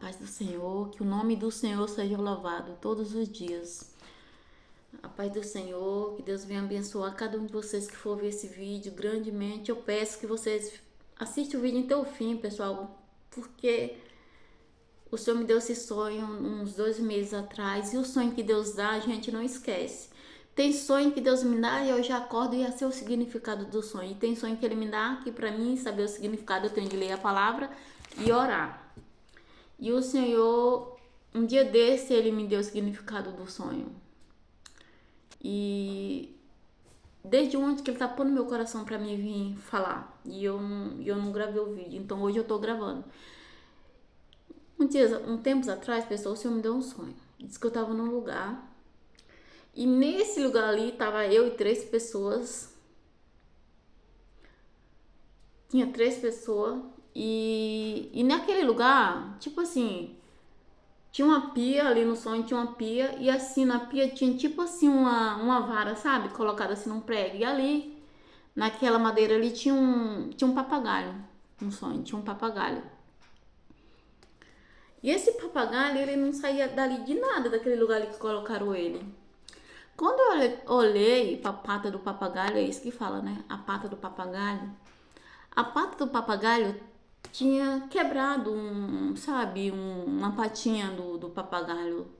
paz do Senhor, que o nome do Senhor seja louvado todos os dias. A paz do Senhor, que Deus venha abençoar cada um de vocês que for ver esse vídeo grandemente. Eu peço que vocês assistam o vídeo até o fim, pessoal, porque o Senhor me deu esse sonho uns 2 meses atrás, e o sonho que Deus dá a gente não esquece. Tem sonho que Deus me dá e eu já acordo e já sei o significado do sonho. E tem sonho que Ele me dá que para mim saber o significado eu tenho de ler a palavra e orar. E o Senhor, um dia desse, Ele me deu o significado do sonho. E desde ontem que Ele tá pondo no meu coração para mim vir falar. E eu não gravei o vídeo, então hoje eu tô gravando. Tempos atrás, pessoal, o Senhor me deu um sonho. Disse que eu tava num lugar. E nesse lugar ali tava eu e 3 pessoas. Tinha 3 pessoas. E naquele lugar, tipo assim, tinha uma pia ali no sonho, tinha uma pia. E assim, na pia tinha tipo assim uma vara, sabe? Colocada assim num prego. E ali, naquela madeira ali, tinha um papagaio. No sonho, tinha um papagaio. E esse papagaio, ele não saía dali de nada, daquele lugar ali que colocaram ele. Quando eu olhei pra pata do papagaio, é isso que fala, né? A pata do papagaio. A pata do papagaio tinha quebrado uma patinha do papagaio.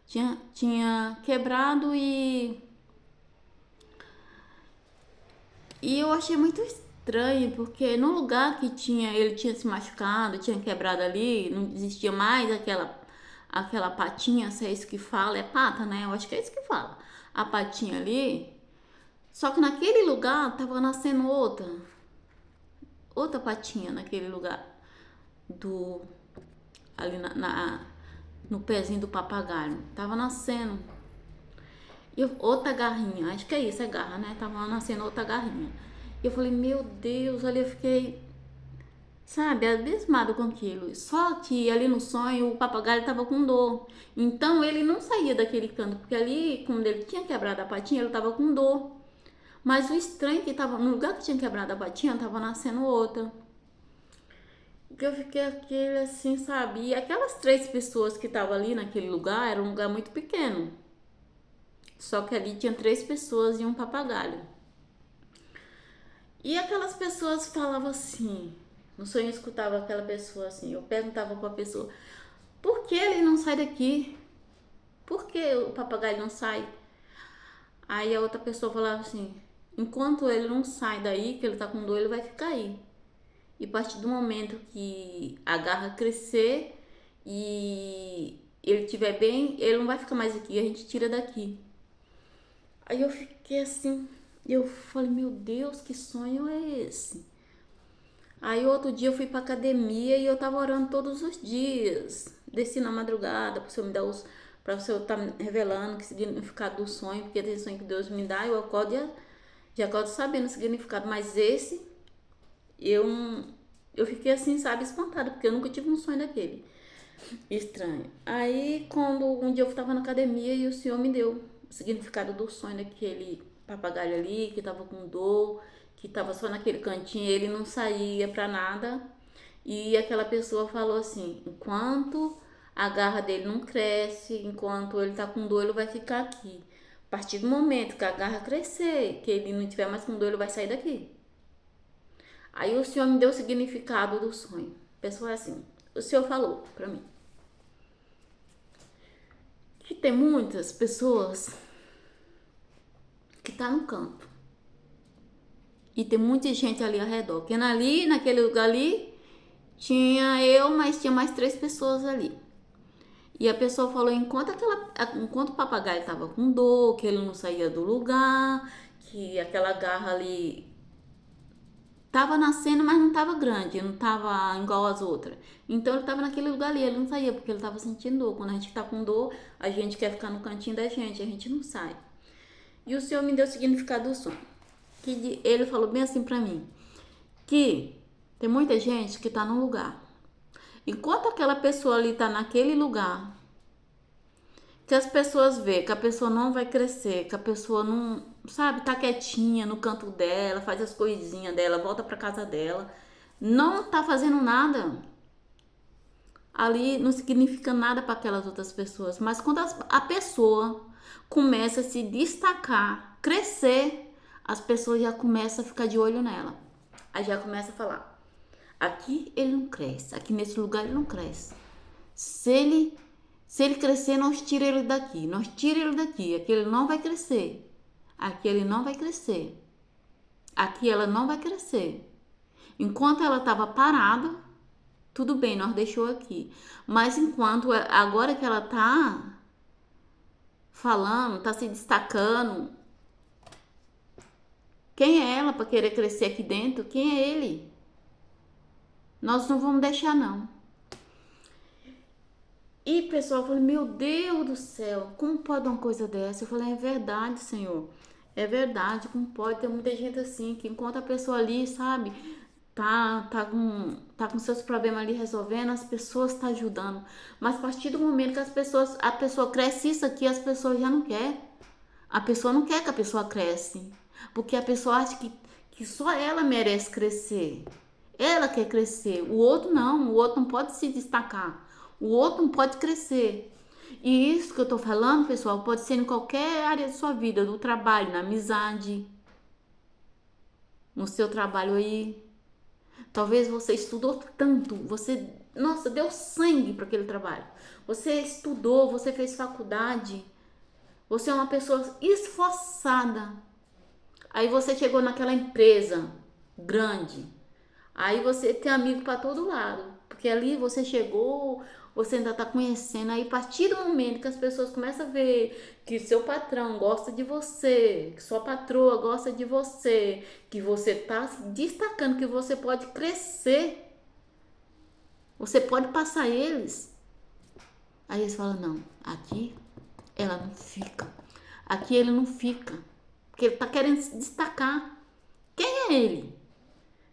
Tinha quebrado e eu achei muito estranho, porque no lugar que ele tinha se machucado, tinha quebrado ali, não existia mais aquela patinha, se é isso que fala, é pata, né? Eu acho que é isso que fala. A patinha ali. Só que naquele lugar tava nascendo outra patinha naquele lugar do ali no pezinho do papagaio. Tava nascendo outra garrinha, acho que é isso, é garra, né? Tava nascendo outra garrinha. E eu falei, meu Deus, ali eu fiquei, sabe, abismado com aquilo. Só que ali no sonho o papagaio tava com dor. Então ele não saía daquele canto, porque ali, quando ele tinha quebrado a patinha, ele tava com dor. Mas o estranho é que tava no lugar que tinha quebrado a patinha, tava nascendo outra. Que eu fiquei aquele assim, sabe? E aquelas 3 pessoas que estavam ali naquele lugar, era um lugar muito pequeno. Só que ali tinha 3 pessoas e um papagaio. E aquelas pessoas falavam assim, no sonho eu escutava aquela pessoa assim, eu perguntava pra pessoa, por que ele não sai daqui? Por que o papagaio não sai? Aí a outra pessoa falava assim, enquanto ele não sai daí, que ele tá com dor, ele vai ficar aí. E a partir do momento que a garra crescer e ele estiver bem, ele não vai ficar mais aqui, a gente tira daqui. Aí eu fiquei assim, eu falei, meu Deus, que sonho é esse? Aí outro dia eu fui pra academia e eu tava orando todos os dias. Desci na madrugada pro Senhor me dar pra o Senhor tá revelando o significado do sonho, porque tem sonho que Deus me dá, eu acordo já acordo sabendo o significado, mas esse eu fiquei assim, sabe, espantada, porque eu nunca tive um sonho daquele. Estranho. Aí, quando um dia eu tava na academia e o Senhor me deu o significado do sonho daquele papagaio ali, que tava com dor, que tava só naquele cantinho, ele não saía pra nada. E aquela pessoa falou assim: enquanto a garra dele não cresce, enquanto ele tá com dor, ele vai ficar aqui. A partir do momento que a garra crescer, que ele não tiver mais com dor, ele vai sair daqui. Aí o Senhor me deu o significado do sonho. A pessoa é assim, o Senhor falou pra mim que tem muitas pessoas que tá no canto. E tem muita gente ali ao redor. Porque naquele lugar ali, tinha eu, mas tinha mais 3 pessoas ali. E a pessoa falou, enquanto o papagaio tava com dor, que ele não saía do lugar, que aquela garra ali tava nascendo, mas não tava grande, não tava igual as outras. Então ele tava naquele lugar ali, ele não saía, porque ele tava sentindo dor. Quando a gente tá com dor, a gente quer ficar no cantinho da gente, a gente não sai. E o Senhor me deu o significado do sonho. Que ele falou bem assim pra mim, que tem muita gente que tá num lugar. Enquanto aquela pessoa ali tá naquele lugar, que as pessoas vê que a pessoa não vai crescer, que a pessoa não, sabe, tá quietinha no canto dela, faz as coisinhas dela, volta pra casa dela, não tá fazendo nada. ali não significa nada para aquelas outras pessoas. Mas quando a pessoa começa a se destacar, crescer, as pessoas já começam a ficar de olho nela. Aí já começa a falar: aqui ele não cresce, aqui nesse lugar ele não cresce. Se ele crescer, nós tira ele daqui, nós tira ele daqui. Aqui ele não vai crescer. Aqui ele não vai crescer. Aqui ela não vai crescer. Enquanto ela estava parada, tudo bem, nós deixou aqui. Mas enquanto agora que ela tá falando, tá se destacando, quem é ela para querer crescer aqui dentro? Quem é ele? Nós não vamos deixar, não. E pessoal, eu falei: meu Deus do céu, como pode uma coisa dessa? Eu falei: é verdade, Senhor. É verdade, como pode? Tem muita gente assim, que enquanto a pessoa ali, sabe, tá com seus problemas ali resolvendo, as pessoas tá ajudando. Mas a partir do momento que a pessoa cresce isso aqui, as pessoas já não quer. A pessoa não quer que a pessoa cresce. Porque a pessoa acha que só ela merece crescer. Ela quer crescer. O outro não. O outro não pode se destacar. O outro não pode crescer. E isso que eu tô falando, pessoal, pode ser em qualquer área da sua vida, do trabalho, na amizade, no seu trabalho aí. Talvez você estudou tanto, nossa, deu sangue para aquele trabalho. Você estudou, você fez faculdade. Você é uma pessoa esforçada. Aí você chegou naquela empresa grande. Aí você tem amigo para todo lado. Porque ali você chegou, você ainda tá conhecendo. Aí a partir do momento que as pessoas começam a ver que seu patrão gosta de você, que sua patroa gosta de você, que você tá se destacando, que você pode crescer, você pode passar eles. Aí eles falam: não, aqui ela não fica. Aqui ele não fica. Porque ele tá querendo se destacar. Quem é ele?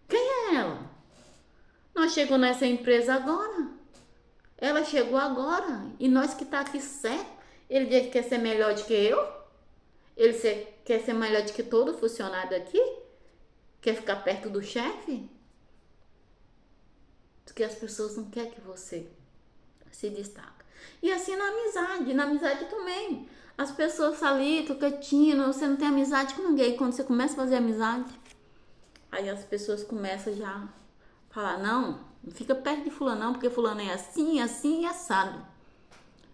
Quem é ela? Nós chegamos nessa empresa agora. Ela chegou agora. E nós que tá aqui certo. Ele quer ser melhor do que eu? Ele quer ser melhor do que todo funcionário aqui? Quer ficar perto do chefe? Porque as pessoas não querem que você se destaque. E assim na amizade também. As pessoas ali, tu quietinho, você não tem amizade com ninguém. Quando você começa a fazer amizade, aí as pessoas começam já a falar: não fica perto de fulano não, porque fulano é assim, assim e assado.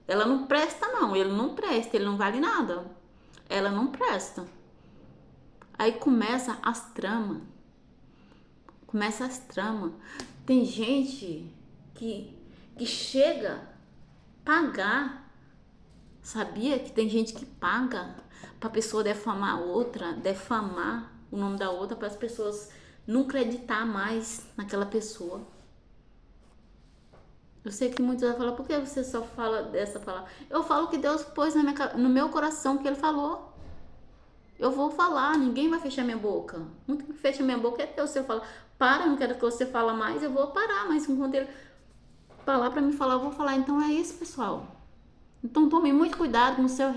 Ela não presta não, ele não presta, ele não vale nada. Ela não presta. Aí começa as tramas. Tem gente que chega a pagar. Sabia que tem gente que paga pra pessoa defamar a outra, defamar o nome da outra, para as pessoas não acreditar mais naquela pessoa. Eu sei que muitos vão falar: por que você só fala dessa palavra? Eu falo que Deus pôs no meu coração, que Ele falou. Eu vou falar, ninguém vai fechar minha boca. Muito que fecha minha boca é Deus. Se eu falar: para, não quero que você fale mais, eu vou parar. Mas enquanto Ele falar pra mim falar, eu vou falar. Então é isso, pessoal. Então tome muito cuidado com o seu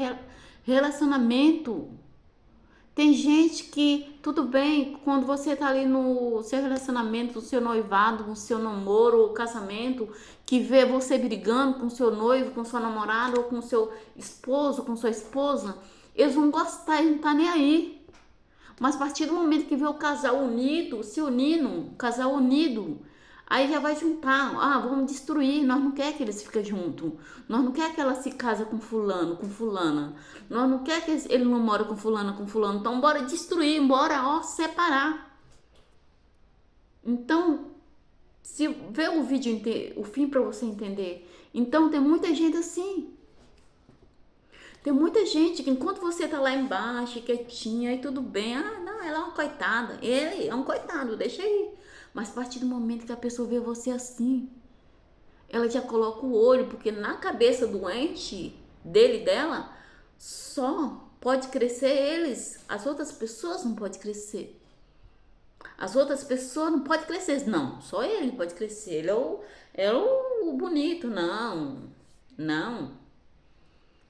relacionamento. Tem gente que, tudo bem, quando você tá ali no seu relacionamento, no seu noivado, no seu namoro ou casamento, que vê você brigando com seu noivo, com sua namorada ou com seu esposo, com sua esposa, eles vão gostar, eles não tá nem aí. Mas a partir do momento que vê o casal unido, se unindo, casal unido, aí já vai juntar: vamos destruir, nós não quer que eles fiquem juntos, nós não quer que ela se casa com fulano, com fulana, nós não quer que ele não mora com fulano, então bora destruir, bora separar. Então, se vê o vídeo, o fim para você entender. Então tem muita gente assim. Tem muita gente que enquanto você tá lá embaixo, quietinha, aí tudo bem. Não, ela é uma coitada. Ele é um coitado, deixa aí. Mas a partir do momento que a pessoa vê você assim, ela já coloca o olho, porque na cabeça doente dele, dela, só pode crescer eles. As outras pessoas não podem crescer. As outras pessoas não podem crescer. Não, só ele pode crescer. Ele é o bonito. Não.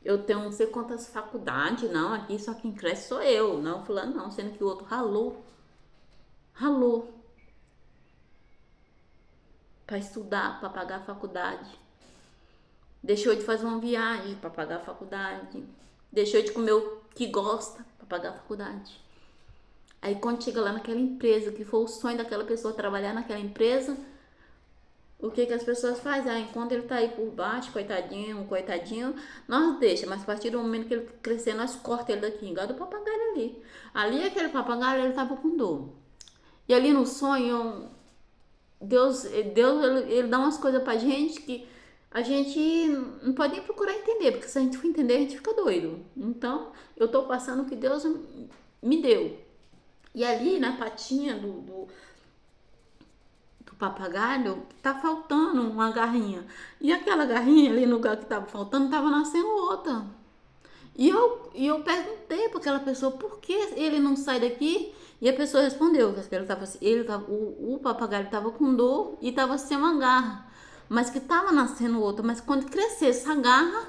Eu tenho não sei quantas faculdades, não, aqui só quem cresce sou eu. Não, fulano não, sendo que o outro ralou para estudar, para pagar a faculdade. deixou de fazer uma viagem para pagar a faculdade, deixou de comer o que gosta para pagar a faculdade. Aí quando chega lá naquela empresa, que foi o sonho daquela pessoa trabalhar naquela empresa, o que as pessoas fazem? Ah, enquanto ele tá aí por baixo, coitadinho, nós deixa, mas a partir do momento que ele crescer, nós corta ele daqui, igual do papagaio ali. Ali aquele papagaio, ele tava com dor. E ali no sonho, Deus ele dá umas coisas pra gente que a gente não pode nem procurar entender, porque se a gente for entender, a gente fica doido. Então, eu tô passando o que Deus me deu. E ali na patinha do papagaio, tá faltando uma garrinha. E aquela garrinha ali no lugar que tava faltando, tava nascendo outra. E eu perguntei para aquela pessoa por que ele não sai daqui. E a pessoa respondeu que o papagaio estava com dor e estava sem uma garra. Mas que estava nascendo outra. Mas quando crescesse essa garra,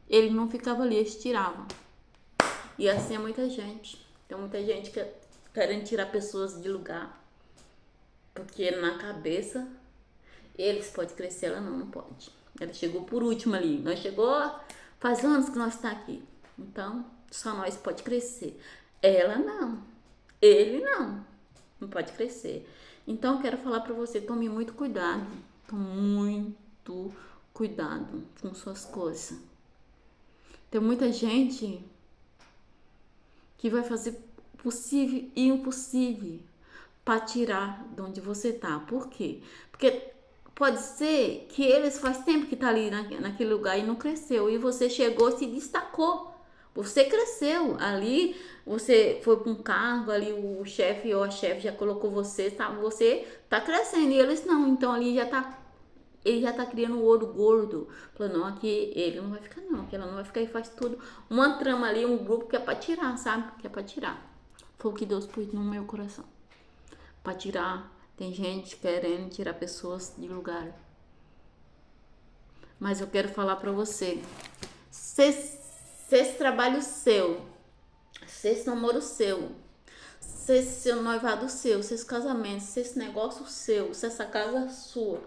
ele não ficava ali, eles tiravam. E assim é muita gente. Tem muita gente que querendo tirar pessoas de lugar. Porque na cabeça, eles podem crescer, ela não pode. Ela chegou por último ali. Nós chegou, faz anos que nós está aqui. Então, só nós pode crescer. Ela não. Ele não. Não pode crescer. Então, eu quero falar para você, tome muito cuidado. Tome muito cuidado com suas coisas. Tem muita gente que vai fazer o possível e o impossível para tirar de onde você tá. Por quê? Porque pode ser que eles faz tempo que tá ali naquele lugar e não cresceu. E você chegou e se destacou. Você cresceu ali, você foi para um cargo ali, o chefe ou a chefe já colocou você tá crescendo. E eles não. Então ali ele já tá criando o ouro gordo. Falou, não, aqui ele não vai ficar não. Aqui ela não vai ficar e faz tudo. Uma trama ali, um grupo que é para tirar, sabe? Que é para tirar. Foi o que Deus pôs no meu coração. Para tirar, tem gente querendo tirar pessoas de lugar. Mas eu quero falar para você, se esse trabalho seu, se esse namoro seu, se esse seu noivado seu, se esse casamento, se esse negócio seu, se essa casa sua,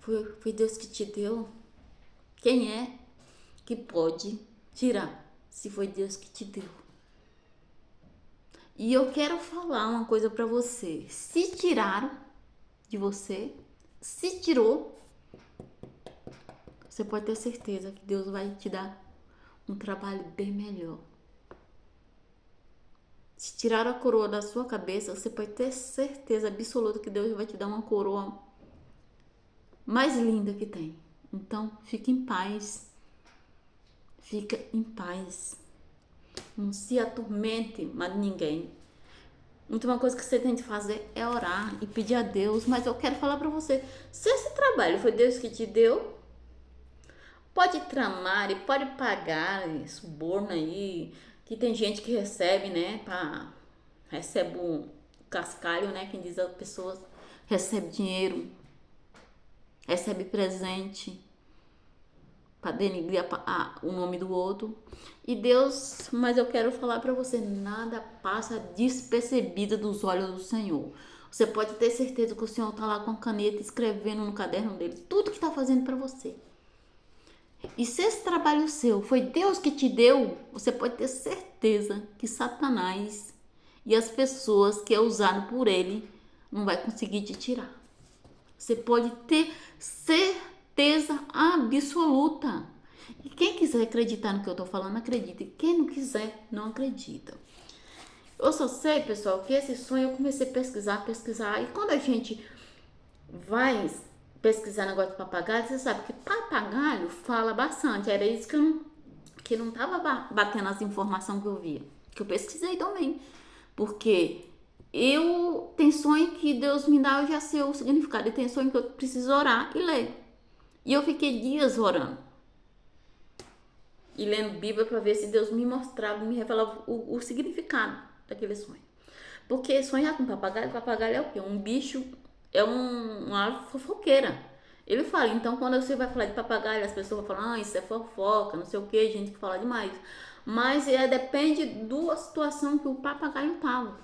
foi Deus que te deu, quem é que pode tirar se foi Deus que te deu? E eu quero falar uma coisa pra você. Se tiraram de você, se tirou, você pode ter certeza que Deus vai te dar um trabalho bem melhor. Se tiraram a coroa da sua cabeça, você pode ter certeza absoluta que Deus vai te dar uma coroa mais linda que tem. Então, fique em paz. Fica em paz. Não se atormente mais ninguém. Então, uma coisa que você tem que fazer é orar e pedir a Deus. Mas eu quero falar pra você, se esse trabalho foi Deus que te deu, pode tramar e pode pagar suborno aí, que tem gente que recebe, né, recebe um cascalho, né, quem diz as pessoas, recebe dinheiro, recebe presente, para denigrir o nome do outro. E Deus, mas eu quero falar para você, nada passa despercebido dos olhos do Senhor. Você pode ter certeza que o Senhor tá lá com a caneta escrevendo no caderno dele tudo que tá fazendo para você. E se esse trabalho seu foi Deus que te deu, você pode ter certeza que Satanás e as pessoas que é usado por ele não vai conseguir te tirar. Você pode ter certeza absoluta. E quem quiser acreditar no que eu tô falando, acredita. E quem não quiser, não acredita. Eu só sei, pessoal, que esse sonho eu comecei a pesquisar. E quando a gente vai pesquisar negócio de papagaio, você sabe que papagaio fala bastante. Era isso que não tava batendo as informações que eu via. Que eu pesquisei também. Porque tem sonho que Deus me dá, eu já sei o significado. E tem sonho que eu preciso orar e ler. E eu fiquei dias orando. E lendo Bíblia para ver se Deus me mostrava, me revelava o significado daquele sonho. Porque sonhar com papagaio é o quê? Um bicho, é uma árvore fofoqueira. Ele fala, então quando você vai falar de papagaio, as pessoas vão falar, isso é fofoca, não sei o que, gente que fala demais. Mas depende da situação que o papagaio tava.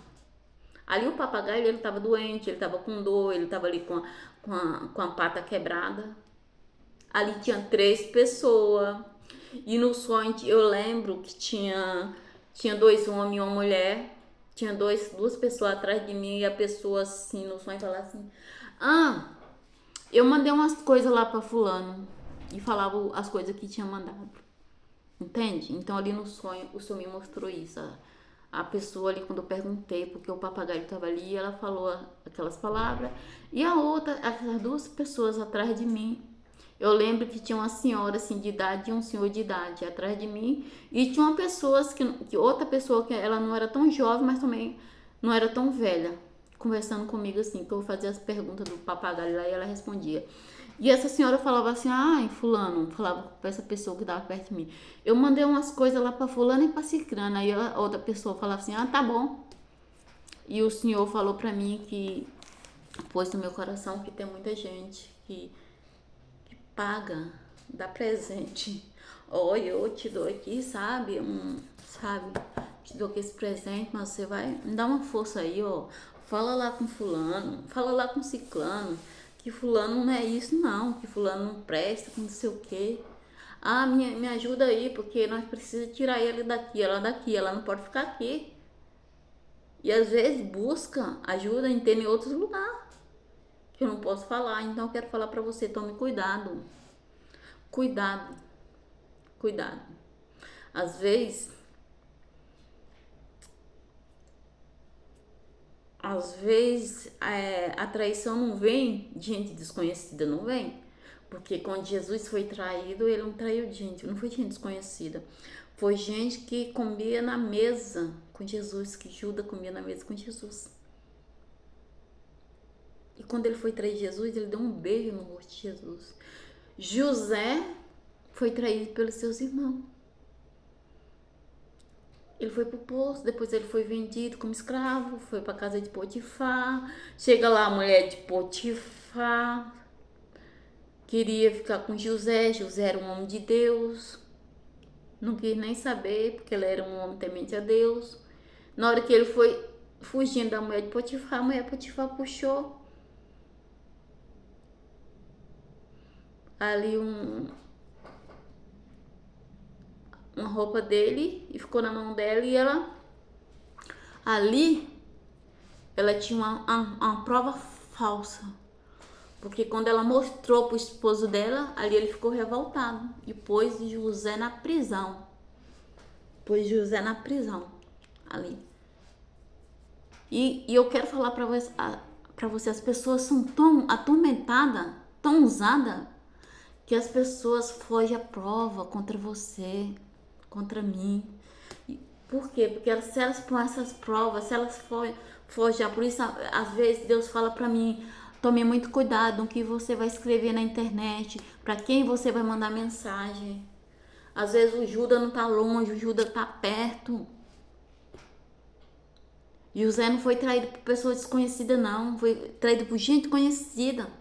Ali o papagaio, ele tava doente, ele tava com dor, ele tava ali com a pata quebrada. Ali tinha 3 pessoas. E no sonho eu lembro que tinha 2 homens e uma mulher. Tinha duas pessoas atrás de mim e a pessoa assim no sonho falava assim: Ah, eu mandei umas coisas lá pra fulano. E falava as coisas que tinha mandado. Entende? Então ali no sonho, o sonho me mostrou isso. A pessoa ali, quando eu perguntei porque o papagaio estava ali, ela falou aquelas palavras. E a outra, as 2 pessoas atrás de mim, eu lembro que tinha uma senhora assim de idade e um senhor de idade atrás de mim. E tinha uma pessoa que outra pessoa que ela não era tão jovem, mas também não era tão velha, conversando comigo assim, que eu fazia as perguntas do papagaio lá e ela respondia. E essa senhora falava assim: ai, fulano, falava pra essa pessoa que estava perto de mim, eu mandei umas coisas lá pra fulano e pra cicrana. Aí a outra pessoa falava assim: ah, tá bom. E o senhor falou pra mim que pôs no meu coração que tem muita gente que paga, dá presente. Olha, eu te dou aqui, sabe? Sabe? Te dou aqui esse presente, mas você vai me dar uma força aí, ó. Fala lá com fulano, fala lá com ciclano, que fulano não é isso não, que fulano não presta, que não sei o quê. Ah, me ajuda aí, porque nós precisamos tirar ele daqui, ela não pode ficar aqui. E às vezes busca ajuda em outros lugares, que eu não posso falar, então eu quero falar pra você, tome cuidado. Cuidado, cuidado. Às vezes, a traição não vem de gente desconhecida, não vem. Porque quando Jesus foi traído, ele não traiu gente, não foi gente desconhecida. Foi gente que comia na mesa com Jesus, que Judas comia na mesa com Jesus. E quando ele foi trair Jesus, ele deu um beijo no rosto de Jesus. José foi traído pelos seus irmãos. Ele foi pro poço, depois ele foi vendido como escravo, foi pra casa de Potifar. Chega lá a mulher de Potifar, queria ficar com José. José era um homem de Deus, não quis nem saber, porque ele era um homem temente a Deus. Na hora que ele foi fugindo da mulher de Potifar, a mulher de Potifar puxou ali uma roupa dele e ficou na mão dela, e ela tinha uma prova falsa. Porque quando ela mostrou pro esposo dela, ali ele ficou revoltado e pôs José na prisão. Pôs José na prisão ali. E eu quero falar para você, as pessoas são tão atormentadas, tão usadas, que as pessoas fogem à prova contra você, contra mim. Por quê? Porque se elas põem essas provas, se elas fogem, por isso às vezes Deus fala para mim: tome muito cuidado no que você vai escrever na internet, para quem você vai mandar mensagem. Às vezes o Judas não tá longe, o Judas tá perto. José não foi traído por pessoa desconhecida, não. Foi traído por gente conhecida.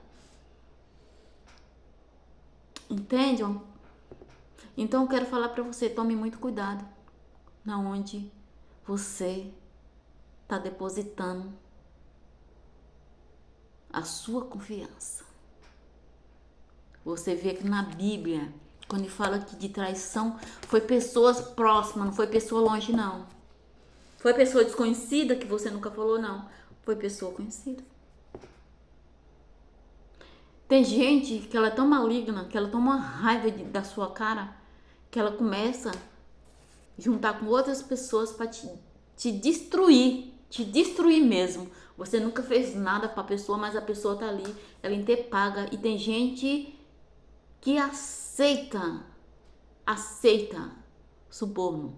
Entende? Então eu quero falar para você: tome muito cuidado na onde você tá depositando a sua confiança. Você vê que na Bíblia, quando ele fala que de traição, foi pessoas próximas, não foi pessoa longe, não. Foi pessoa desconhecida que você nunca falou, não. Foi pessoa conhecida. Tem gente que ela é tão maligna, que ela toma uma raiva da sua cara, que ela começa a juntar com outras pessoas para te destruir mesmo. Você nunca fez nada para a pessoa, mas a pessoa tá ali, ela ainda paga. E tem gente que aceita suborno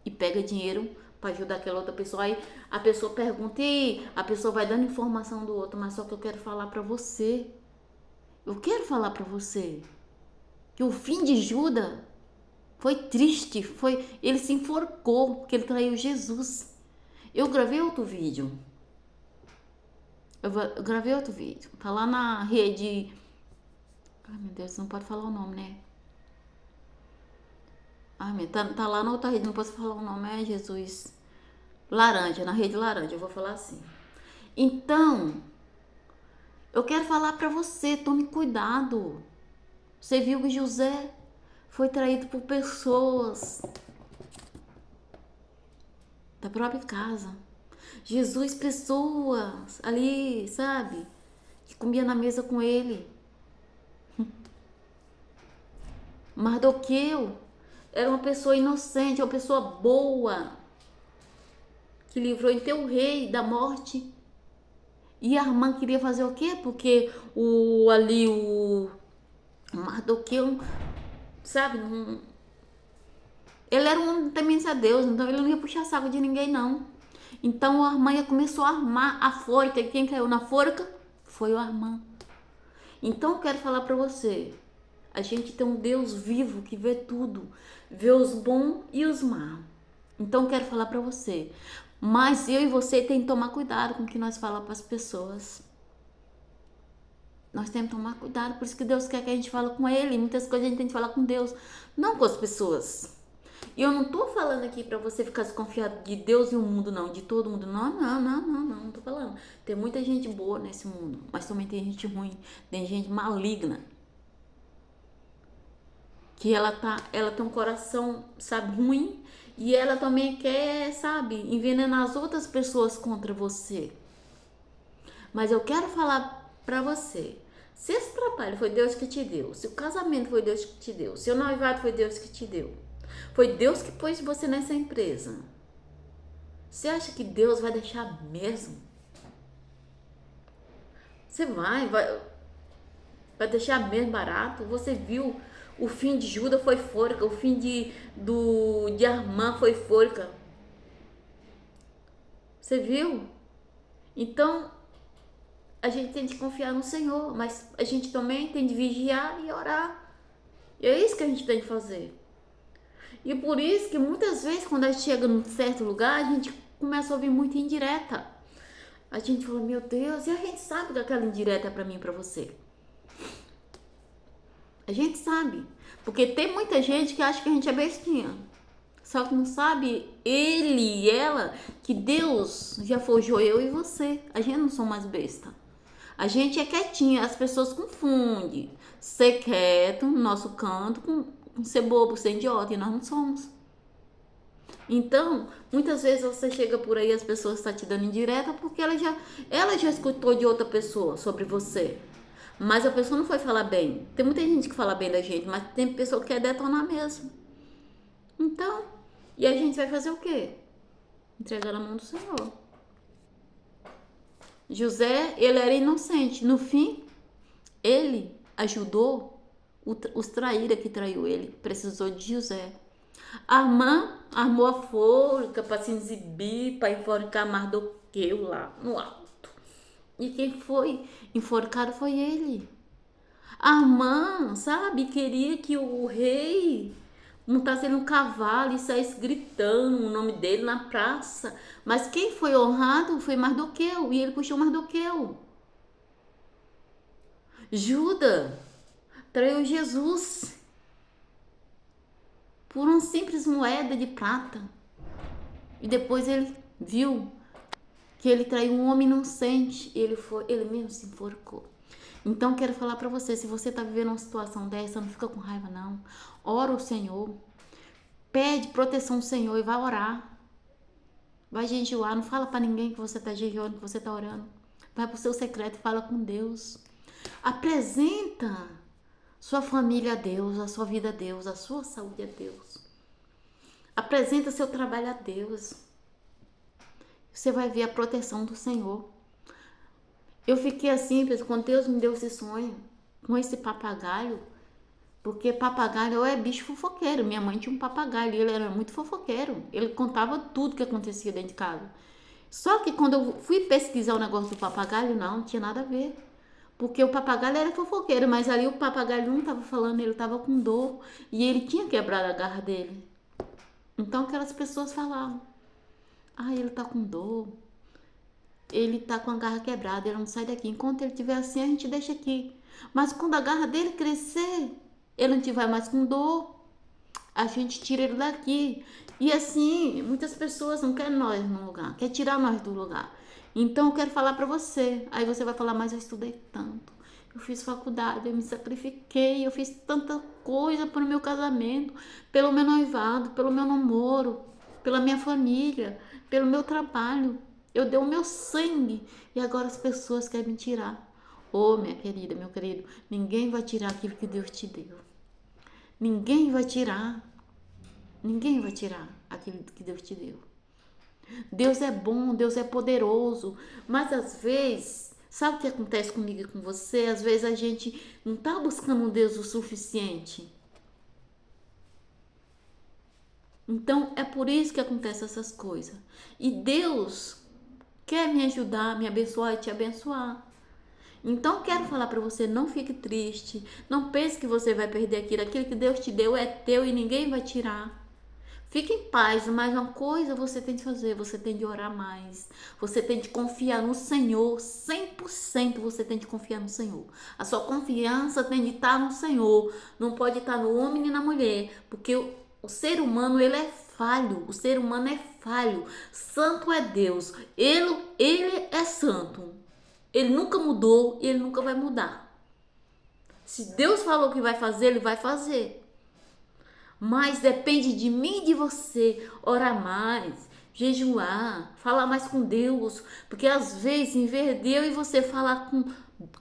e pega dinheiro para ajudar aquela outra pessoa. Aí a pessoa pergunta e a pessoa vai dando informação do outro, mas só que eu quero falar para você. Eu quero falar para você que o fim de Judas foi triste, ele se enforcou porque ele traiu Jesus. Eu gravei outro vídeo. Eu gravei outro vídeo. Tá lá na rede. Ai, meu Deus, não pode falar o nome, né? Ai, meu, tá lá na outra rede, não posso falar o nome, é Jesus. Laranja, na rede laranja, eu vou falar assim. Então, eu quero falar pra você, tome cuidado. Você viu que José foi traído por pessoas da própria casa. Jesus, pessoas ali, sabe, que comia na mesa com ele. Mardoqueu era uma pessoa inocente, uma pessoa boa, que livrou então o rei da morte. E a irmã queria fazer o quê? Porque o Mardoqueu, sabe, ele era um homem temente a Deus, então ele não ia puxar saco de ninguém, não. Então a irmã começou a armar a forca, e quem caiu na forca foi a irmã. Então eu quero falar para você, a gente tem um Deus vivo que vê tudo, vê os bons e os maus. Então eu quero falar para você, mas eu e você tem que tomar cuidado com o que nós falamos para as pessoas. Nós temos que tomar cuidado, por isso que Deus quer que a gente fale com Ele. Muitas coisas a gente tem que falar com Deus, não com as pessoas. E eu não tô falando aqui para você ficar desconfiado de Deus e o mundo, não, de todo mundo. Não tô falando. Tem muita gente boa nesse mundo, mas também tem gente ruim, tem gente maligna. Que ela tem um coração, sabe, ruim, e ela também quer, sabe, envenenar as outras pessoas contra você. Mas eu quero falar pra você, se esse trabalho foi Deus que te deu, se o casamento foi Deus que te deu, se o noivado foi Deus que te deu, foi Deus que pôs você nessa empresa, você acha que Deus vai deixar mesmo? Você vai deixar mesmo barato? Você viu, o fim de Judas foi forca, o fim de Armã foi forca. Você viu? Então, a gente tem de confiar no Senhor, mas a gente também tem de vigiar e orar. E é isso que a gente tem que fazer. E por isso que muitas vezes, quando a gente chega num certo lugar, a gente começa a ouvir muita indireta. A gente fala, meu Deus, e a gente sabe que aquela indireta é pra mim e pra você. A gente sabe. Porque tem muita gente que acha que a gente é bestinha. Só que não sabe ele e ela que Deus já forjou eu e você. A gente não sou mais besta. A gente é quietinha. As pessoas confundem ser quieto no nosso canto com ser bobo, ser idiota. E nós não somos. Então, muitas vezes você chega por aí, as pessoas estão te dando indireta porque ela já escutou de outra pessoa sobre você. Mas a pessoa não foi falar bem. Tem muita gente que fala bem da gente, mas tem pessoa que quer detonar mesmo. Então, e a gente vai fazer o quê? Entregar na mão do Senhor. José, ele era inocente. No fim, ele ajudou os traíra que traiu ele. Precisou de José. A irmã armou a forca para se exibir, para enforcar Mardoqueu lá no alto. E quem foi enforcado foi ele. A irmã, sabe, queria que o rei montasse no cavalo e saísse gritando o nome dele na praça. Mas quem foi honrado foi Mardoqueu, e ele puxou Mardoqueu. Judas traiu Jesus por uma simples moeda de prata. E depois ele viu que ele traiu um homem inocente, e ele mesmo se enforcou. Então quero falar para você, se você está vivendo uma situação dessa, não fica com raiva não. Ora ao Senhor, pede proteção ao Senhor e vai orar. Vai jejuar, não fala para ninguém que você está jejuando, que você está orando. Vai para o seu secreto e fala com Deus. Apresenta sua família a Deus, a sua vida a Deus, a sua saúde a Deus. Apresenta seu trabalho a Deus. Você vai ver a proteção do Senhor. Eu fiquei assim, quando Deus me deu esse sonho, com esse papagaio, porque papagaio é bicho fofoqueiro. Minha mãe tinha um papagaio e ele era muito fofoqueiro. Ele contava tudo que acontecia dentro de casa. Só que quando eu fui pesquisar o negócio do papagaio, não tinha nada a ver. Porque o papagaio era fofoqueiro, mas ali o papagaio não estava falando, ele estava com dor. E ele tinha quebrado a garra dele. Então aquelas pessoas falavam, ele tá com dor. Ele tá com a garra quebrada, ele não sai daqui. Enquanto ele estiver assim, a gente deixa aqui. Mas quando a garra dele crescer, ele não estiver mais com dor, a gente tira ele daqui. E assim, muitas pessoas não querem nós no lugar, quer tirar nós do lugar. Então eu quero falar pra você. Aí você vai falar, mas eu estudei tanto, Eu fiz faculdade, eu me sacrifiquei, eu fiz tanta coisa para o meu casamento, pelo meu noivado, pelo meu namoro, pela minha família, pelo meu trabalho. Eu dei o meu sangue e agora as pessoas querem me tirar. Ô, minha querida, meu querido, ninguém vai tirar aquilo que Deus te deu. Ninguém vai tirar. Ninguém vai tirar aquilo que Deus te deu. Deus é bom, Deus é poderoso, mas às vezes, sabe o que acontece comigo e com você? Às vezes a gente não está buscando um Deus o suficiente. Então é por isso que acontecem essas coisas. E Deus quer me ajudar, me abençoar e te abençoar. Então quero falar para você, não fique triste, não pense que você vai perder aquilo que Deus te deu é teu e ninguém vai tirar. Fique em paz, mas uma coisa você tem de fazer, você tem de orar mais, você tem de confiar no Senhor, 100% você tem de confiar no Senhor. A sua confiança tem de estar no Senhor, não pode estar no homem nem na mulher, porque o ser humano ele é falho, o ser humano é falho, santo é Deus, ele é santo, ele nunca mudou e ele nunca vai mudar. Se Deus falou que vai fazer, ele vai fazer. Mas depende de mim e de você orar mais, jejuar, falar mais com Deus. Porque às vezes, em vez de eu e você falar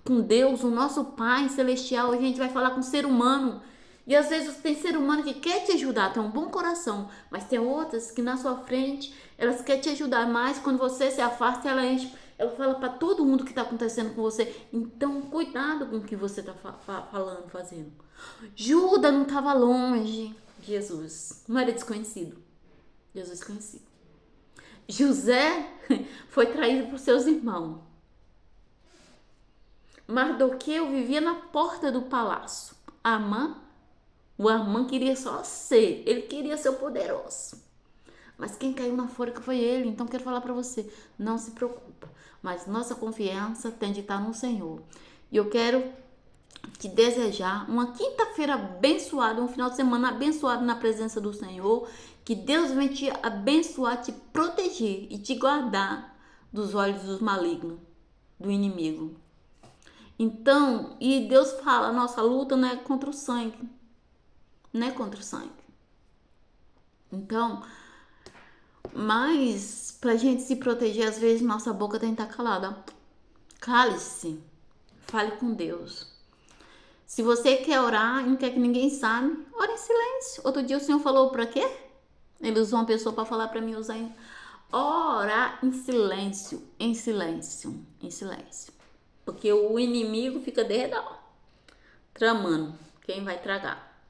com Deus, o nosso Pai Celestial, a gente vai falar com o ser humano. E às vezes tem ser humano que quer te ajudar, tem um bom coração. Mas tem outras que na sua frente, elas querem te ajudar mais. Quando você se afasta, ela fala para todo mundo o que está acontecendo com você. Então, cuidado com o que você está falando, fazendo. Judas não estava longe. Jesus não era desconhecido. Jesus conhecido. José foi traído por seus irmãos. Mardoqueu vivia na porta do palácio. O Amã queria só ser. Ele queria ser o poderoso. Mas quem caiu na forca foi ele. Então quero falar para você, não se preocupa. Mas nossa confiança tem de estar no Senhor. E eu quero te desejar uma quinta-feira abençoada, um final de semana abençoado na presença do Senhor, que Deus venha te abençoar, te proteger e te guardar dos olhos dos malignos, do inimigo. Então, e Deus fala, a nossa luta não é contra o sangue, não é contra o sangue. Então, mas pra gente se proteger, às vezes nossa boca tem que estar calada. Cale-se, fale com Deus. Se você quer orar e não quer que ninguém saiba, ore em silêncio. Outro dia o Senhor falou para quê? Ele usou uma pessoa para falar para mim usar orar em silêncio, em silêncio, em silêncio. Porque o inimigo fica de redor, tramando quem vai tragar.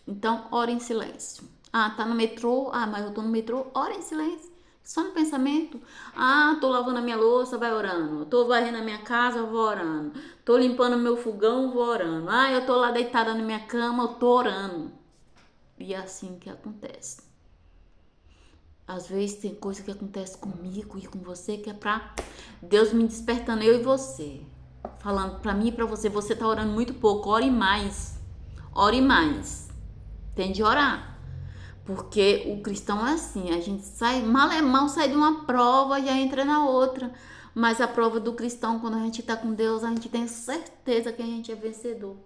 Então, ore em silêncio. Ah, tá no metrô? Ah, mas eu tô no metrô. Ore em silêncio. Só no pensamento. Ah, tô lavando a minha louça, vai orando. Tô varrendo a minha casa, vou orando. Tô limpando meu fogão, vou orando. Ah, eu tô lá deitada na minha cama, eu tô orando. E é assim que acontece. Às vezes tem coisa que acontece comigo e com você que é pra Deus me despertando, eu e você. Falando pra mim e pra você, você tá orando muito pouco, ore mais. Ore mais. Tem de orar. Porque o cristão é assim, a gente sai, mal sai de uma prova e já entra na outra. Mas a prova do cristão, quando a gente está com Deus, a gente tem certeza que a gente é vencedor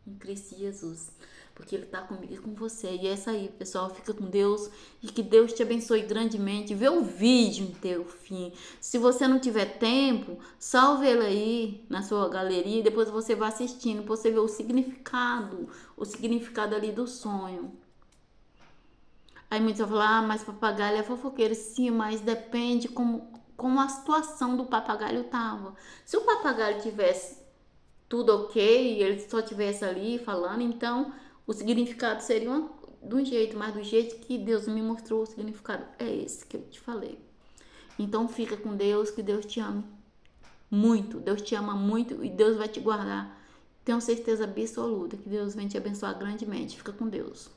em Cristo Jesus. Porque Ele está comigo e com você. E é isso aí, pessoal. Fica com Deus e que Deus te abençoe grandemente. Vê o vídeo até o fim. Se você não tiver tempo, salve ele aí na sua galeria e depois você vai assistindo para você ver o significado ali do sonho. Aí muitos vão falar, ah, mas papagaio é fofoqueiro. Sim, mas depende como a situação do papagaio tava. Se o papagaio tivesse tudo ok, e ele só tivesse ali falando, então o significado seria de um jeito, mas do jeito que Deus me mostrou o significado é esse que eu te falei. Então fica com Deus, que Deus te ama muito. Deus te ama muito e Deus vai te guardar. Tenho certeza absoluta que Deus vem te abençoar grandemente. Fica com Deus.